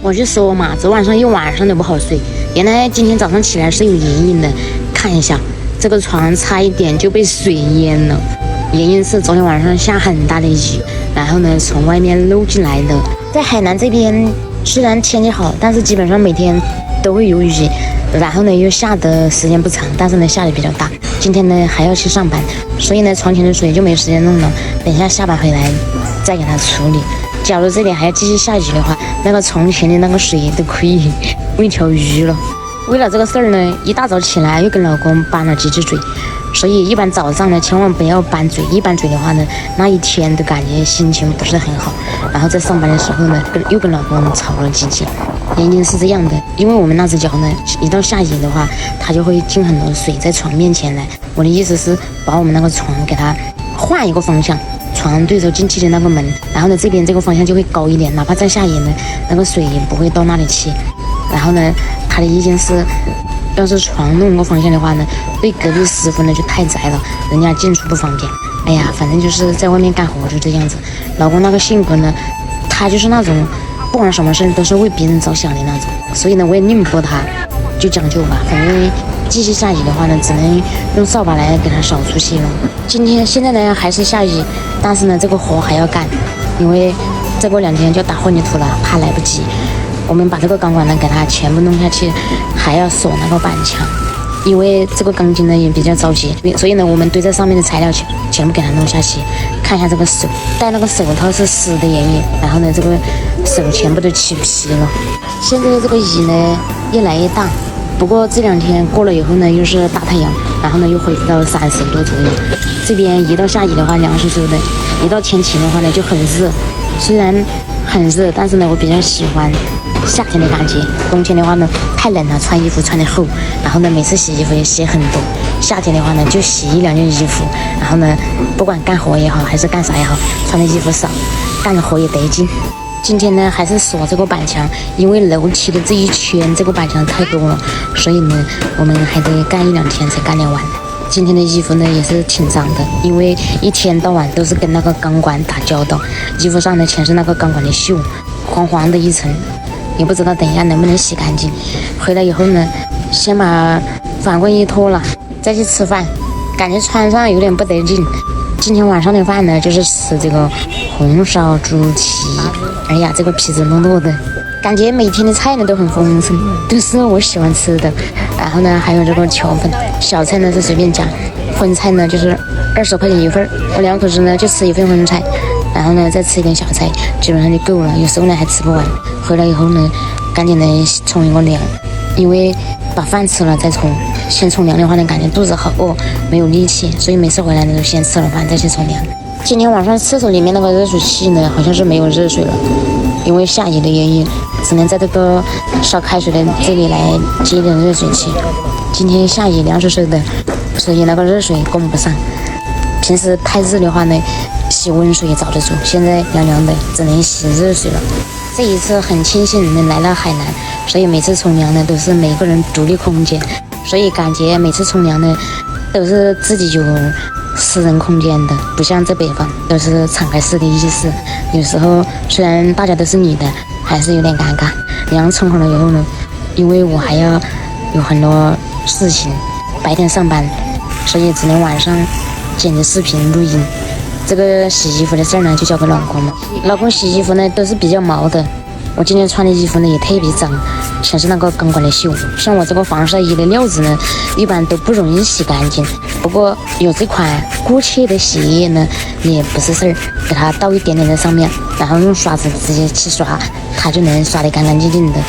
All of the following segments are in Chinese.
我就说嘛，昨晚上一晚上都不好睡，原来今天早上起来是有原因的。看一下，这个床差一点就被水淹了，原因是昨天晚上下很大的雨，然后呢从外面漏进来的。在海南这边虽然天气好，但是基本上每天都会有雨，然后呢又下的时间不长，但是呢下的比较大。今天呢还要去上班，所以呢床前的水就没时间弄了，等一下下班回来再给它处理。假如这里还要继续下雨的话，那个床前的那个水都可以喂条鱼了。为了这个事儿呢，一大早起来又跟老公拌了几只嘴，所以一般早上呢千万不要拌嘴，一拌嘴的话呢，那一天都感觉心情不是很好。然后在上班的时候呢，又跟老公吵了几句。原因是这样的，因为我们那只脚呢，一到下雨的话，它就会进很多水在床面前来。我的意思是把我们那个床给它换一个方向，床对着进气的那个门，然后呢这边这个方向就会高一点，哪怕再下雨呢，那个水也不会到那里去。然后呢他的意见是，要是床弄一个方向的话呢，对隔壁师傅呢就太窄了，人家进出不方便。哎呀，反正就是在外面干活就这样子。老公那个性格呢，他就是那种不管什么事都是为别人着想的那种，所以呢我也拧不过他，就将就吧。反正继续下雨的话呢，只能用扫把来给它扫出去了。现在呢还是下雨，但是呢这个活还要干，因为再过2天就打混凝土了，怕来不及。我们把这个钢管呢给它全部弄下去，还要锁那个板墙，因为这个钢筋呢也比较着急，所以呢我们堆在上面的材料全部给它弄下去。看一下这个手，戴那个手套是湿的原因，然后呢这个手全部都起皮了。现在这个雨呢越来越大，不过这2天过了以后呢又是大太阳，然后呢又恢复到30度左右。这边一到下雨的话凉飕飕的，一到天晴的话呢就很热。虽然很热，但是呢我比较喜欢夏天的感觉。冬天的话呢太冷了，穿衣服穿得厚，然后呢每次洗衣服也洗很多。夏天的话呢就洗1-2件衣服，然后呢不管干活也好还是干啥也好，穿的衣服少，干的活也得劲。今天呢还是锁这个板墙，因为楼梯的这一圈这个板墙太多了，所以呢我们还得干1-2天才干得完。今天的衣服呢也是挺脏的，因为一天到晚都是跟那个钢管打交道，衣服上呢全是那个钢管的锈，黄黄的一层，也不知道等一下能不能洗干净。回来以后呢，先把反棍一脱了，再去吃饭，感觉穿上有点不得劲。今天晚上的饭呢就是吃这个红烧猪蹄，哎呀这个皮子糯糯的，感觉每天的菜呢都很丰盛，都是我喜欢吃的。然后呢还有这个荞粉，小菜呢是随便加，荤菜呢就是20块钱一份，我2口子呢就吃1份荤菜，然后呢再吃一点小菜，基本上就够了。有时候呢还吃不完，回来以后呢赶紧的冲一个凉，因为把饭吃了再冲，先冲凉的话呢感觉肚子好饿，没有力气，所以每次回来呢都先吃了饭再去冲凉。今天晚上厕所里面那个热水器呢好像是没有热水了，因为下雨的原因，只能在这个烧开水的这里来接一点热水器。今天下雨凉飕飕的，所以那个热水供不上。平时太热的话呢洗温水也遭得住，现在凉凉的只能洗热水了。这一次很庆幸能来到海南，所以每次冲凉呢都是每个人独立空间，所以感觉每次冲凉呢都是自己有私人空间的，不像在北方都是敞开式的意思。有时候虽然大家都是女的，还是有点尴尬。凉冲好了以后呢，因为我还要有很多事情，白天上班，所以只能晚上剪着视频录音。这个洗衣服的事儿呢就交给老公了。老公洗衣服呢都是比较毛的，我今天穿的衣服呢也特别脏，全是那个钢管的锈。像我这个防晒衣的料子呢一般都不容易洗干净，不过有这款过去的洗衣液呢也不是事儿，给它倒一点点在上面，然后用刷子直接去刷，它就能刷得干干净净的。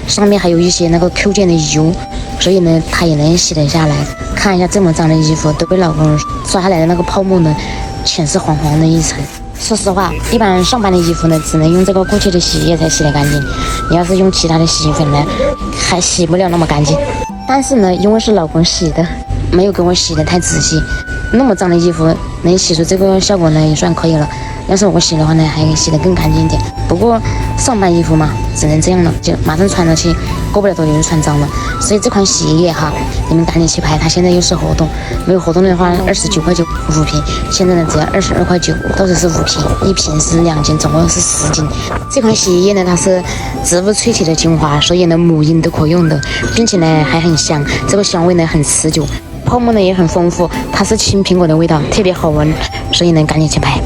上面还有一些那个 Q 键的油，所以呢它也能洗得下来。看一下这么脏的衣服都被老公刷下来的那个泡沫呢全是黄黄的一层。说实话，一般上班的衣服呢只能用这个过去的洗衣液才洗得干净，你要是用其他的洗衣粉呢还洗不了那么干净。但是呢因为是老公洗的，没有给我洗得太仔细，那么脏的衣服能洗出这个效果呢也算可以了。要是我洗的话呢还可以洗得更干净一点。不过上班衣服嘛，只能这样了，就马上穿了去，过不了多久就穿脏了。所以这款洗衣液哈，你们赶紧去拍，它现在又是活动，没有活动的话29.95瓶，现在呢只要22.9，到时是5瓶，一瓶是2斤，总共是10斤。这款洗衣液呢，它是植物萃取的精华，所以呢母婴都可用的，并且呢还很香，这个香味呢很持久，泡沫呢也很丰富，它是青苹果的味道，特别好闻，所以呢赶紧去拍。